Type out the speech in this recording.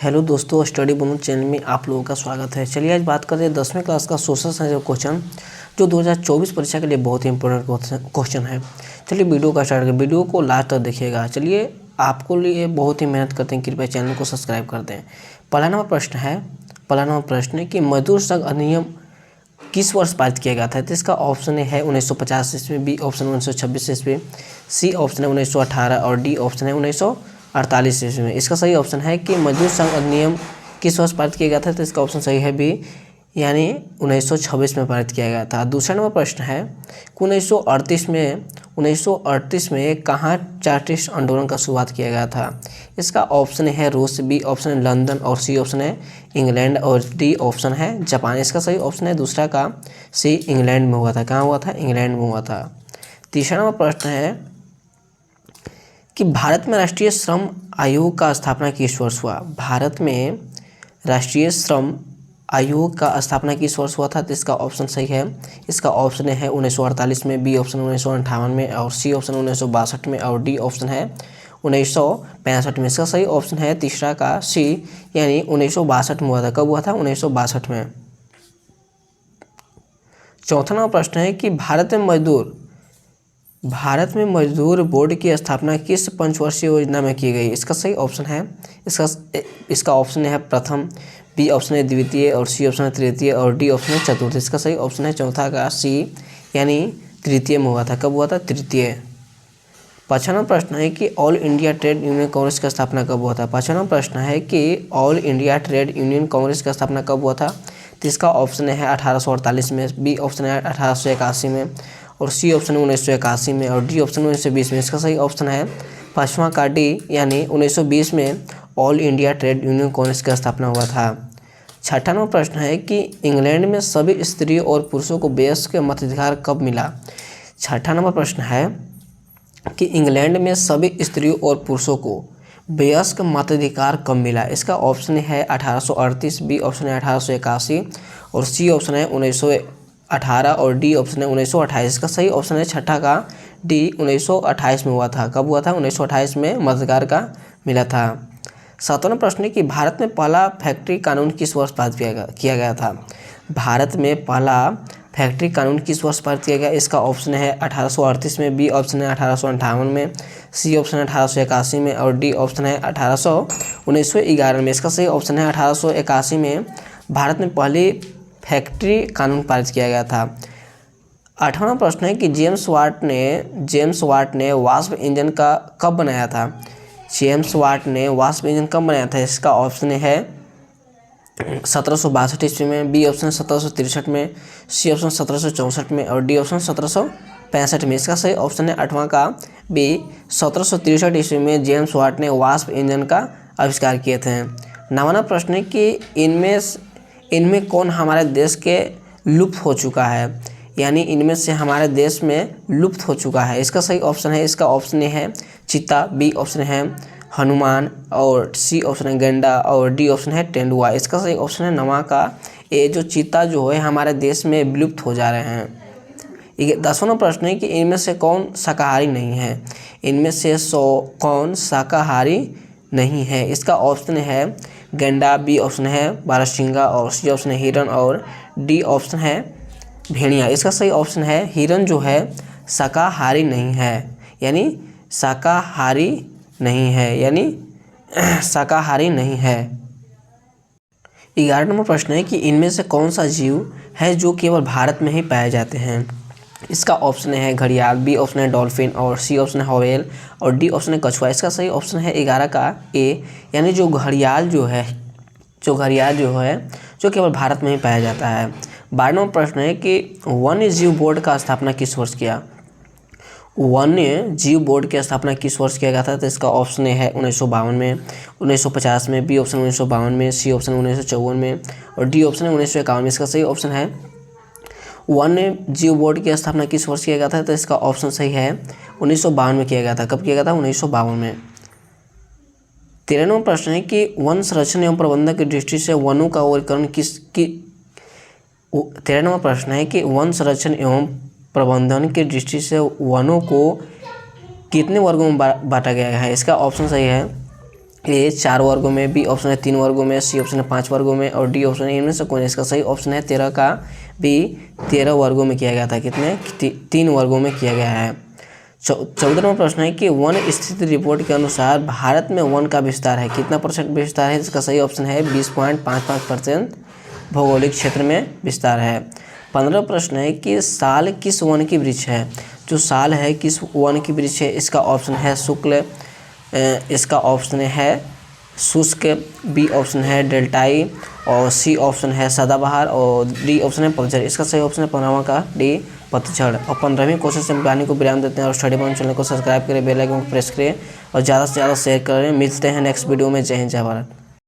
Hello दोस्तों, study bonus channel में आप लोगों का स्वागत है। चलिए आज बात करते हैं 10वीं क्लास का सोशल साइंस का क्वेश्चन जो 2024 परीक्षा के लिए बहुत ही इंपॉर्टेंट क्वेश्चन है। चलिए वीडियो का स्टार्ट करें, वीडियो को लास्ट तक देखिएगा। चलिए आपको लिए बहुत ही मेहनत करते हैं, कृपया चैनल को सब्सक्राइब कर दें। पहला नंबर प्रश्न है कि मजदूर संघ अधिनियम किस वर्ष पारित किया गया था? तो इसका ऑप्शन है 1950 ईस्वी, बी ऑप्शन 1926 ईस्वी, सी ऑप्शन है 1918 और डी ऑप्शन है 1948 ईस्वी में। इसका सही ऑप्शन है कि मजदूर संघ अधिनियम किस वर्ष पारित किया गया था? तो इसका ऑप्शन सही है बी, यानी 1926 में पारित किया गया था। दूसरा नंबर प्रश्न है कि 1938 में कहाँ चार्टिस्ट आंदोलन का शुरुआत किया गया था? इसका ऑप्शन है रूस, बी ऑप्शन है लंदन और सी ऑप्शन है इंग्लैंड और डी ऑप्शन है जापान। इसका सही ऑप्शन है दूसरा का सी, इंग्लैंड में हुआ था। कहाँ हुआ था? इंग्लैंड में हुआ था। तीसरा नंबर प्रश्न है कि भारत में राष्ट्रीय श्रम आयोग का स्थापना किस वर्ष हुआ? भारत में राष्ट्रीय श्रम आयोग का स्थापना किस वर्ष हुआ था? तो इसका ऑप्शन सही है, इसका ऑप्शन है 1948 में, बी ऑप्शन 1958 में और सी ऑप्शन 1962 में और डी ऑप्शन है 1965 में। इसका सही ऑप्शन है तीसरा का सी, यानी 1962 में हुआ था। कब हुआ था? 1962 में। चौथा नंबर प्रश्न है कि भारत में मजदूर बोर्ड की स्थापना किस पंचवर्षीय योजना में की गई? इसका सही ऑप्शन है, इसका ऑप्शन है प्रथम, बी ऑप्शन है द्वितीय और सी ऑप्शन है तृतीय और डी ऑप्शन है चतुर्थ। इसका सही ऑप्शन है चौथा का सी, यानी तृतीय में हुआ था। कब हुआ था? तृतीय। पाँचवां नंबर प्रश्न है कि all India trade union Congress का स्थापना कब हुआ था? पाँचवां नंबर प्रश्न है कि all India trade union Congress का स्थापना कब हुआ था? तो इसका ऑप्शन है 1848 में, बी ऑप्शन है 1881 में और सी ऑप्शन 1981 में और डी ऑप्शन 1920 में। इसका सही ऑप्शन है पाँचवां का डी, यानी 1920 में all India trade union Congress का स्थापना हुआ था। छठा नंबर प्रश्न है कि इंग्लैंड में सभी स्त्रियों और पुरुषों को वयस्क मताधिकार कब मिला? छठा नंबर प्रश्न है कि इंग्लैंड में सभी स्त्रियों और पुरुषों को वयस्क मताधिकार कब मिला? इसका ऑप्शन है 1838, बी ऑप्शन है 1881 और सी ऑप्शन है 1918 और डी ऑप्शन है 1928। का सही ऑप्शन है छठा का डी, 1928 में हुआ था। कब हुआ था? 1928 में मताधिकार का मिला था। सातवां प्रश्न है कि भारत में पहला फैक्ट्री कानून किस वर्ष पारित किया गया था? भारत में पहला फैक्ट्री कानून किस वर्ष पारित किया गया? इसका ऑप्शन है 1838 में, बी ऑप्शन है 1858 में, सी ऑप्शन है 1881 में और डी ऑप्शन है 1911 में। इसका सही ऑप्शन है 1881 में भारत में पहली फैक्ट्री कानून पारित किया गया था। आठवां प्रश्न है कि जेम्स वाट ने वाष्प इंजन का कब बनाया था? जेम्स वाट ने वाष्प इंजन कब बनाया था? इसका ऑप्शन है 1762 ईस्वी में, बी ऑप्शन 1763 में, सी ऑप्शन 1764 में और डी ऑप्शन 1765 में। इसका सही ऑप्शन है आठवां का बी, 1763 ईस्वी में जेम्स वाट ने वाष्प इंजन का आविष्कार किए थे। नवां प्रश्न है कि इनमें कौन हमारे देश के लुप्त हो चुका है, यानी इनमें से हमारे देश में लुप्त हो चुका है? इसका सही ऑप्शन है, इसका ऑप्शन है चीता, बी ऑप्शन है हनुमान और सी ऑप्शन है गैंडा और डी ऑप्शन है तेंदुआ। इसका सही ऑप्शन है नवा का ए, जो चीता जो है हमारे देश में विलुप्त हो जा रहे हैं। 10वां प्रश्न है कि इनमें से कौन शाकाहारी नहीं है? इनमें से कौन शाकाहारी नहीं है? इसका ऑप्शन है गैंडा, बी ऑप्शन है बारहसिंगा और सी ऑप्शन है हिरन और डी ऑप्शन है भेड़िया। इसका सही ऑप्शन है हिरन जो है शाकाहारी नहीं है, यानी शाकाहारी नहीं है, यानी शाकाहारी नहीं है। 11 नंबर प्रश्न है कि इनमें से कौन सा जीव है जो केवल भारत में ही पाए जाते हैं? इसका ऑप्शन है घड़ियाल, बी ऑप्शन है डॉल्फिन और सी ऑप्शन है व्हेल और डी ऑप्शन है कछुआ। इसका सही ऑप्शन है 11 का ए, यानी जो घड़ियाल जो है जो केवल भारत में ही पाया जाता है। 12 नंबर प्रश्न है कि वन्य जीव बोर्ड का स्थापना किस वर्ष किया? वन्य जीव बोर्ड की स्थापना किस वर्ष किया गया था? तो इसका ऑप्शन है 1952 में, 1950 में, बी ऑप्शन 1952 में, सी ऑप्शन 1954 में और डी ऑप्शन है 1951 में। इसका सही ऑप्शन है वन्य जीव बोर्ड की स्थापना किस वर्ष किया गया था? तो इसका ऑप्शन सही है 1952 में किया गया था। कब किया गया था? 1952 में। 13 नंबर प्रश्न है कि वन संरक्षण एवं प्रबंधन की दृष्टि से वनों का वर्गीकरण 13 नंबर प्रश्न है कि वन संरक्षण एवं प्रबंधन की दृष्टि से वनों को कितने वर्गों में बांटा गया है? इसका ऑप्शन सही है ए 4 वर्गों में, बी ऑप्शन है 3 वर्गों में, सी ऑप्शन है 5 वर्गों में और डी ऑप्शन है इनमें से कौन। इसका सही ऑप्शन है 13 का बी 13 वर्गों में किया गया था। कितने 3 वर्गों में किया गया है। 14वां प्रश्न है कि वन स्थिति रिपोर्ट के अनुसार भारत में वन का विस्तार है कितना % विस्तार है। इसका सही ऑप्शन है 20.55% भौगोलिक क्षेत्र में विस्तार है। 15वां प्रश्न है कि साल किस वन की वृक्ष है। जो साल है किस वन की वृक्ष है। इसका ऑप्शन है शुक्ल, इसका ऑप्शन है शुष्क, बी ऑप्शन है डेल्टाई और सी ऑप्शन है सदाबहार और डी ऑप्शन है पतझड़। इसका सही ऑप्शन है 15वां का डी पतझड़। और 15वीं क्वेश्चन से हम कहानी को विराम देते हैं और स्टडी पॉइंट चैनल को सब्सक्राइब करें, बेल आइकन को प्रेस करें और ज़्यादा से ज़्यादा शेयर करें। मिलते हैं नेक्स्ट वीडियो में। जय हिंद, जय भारत।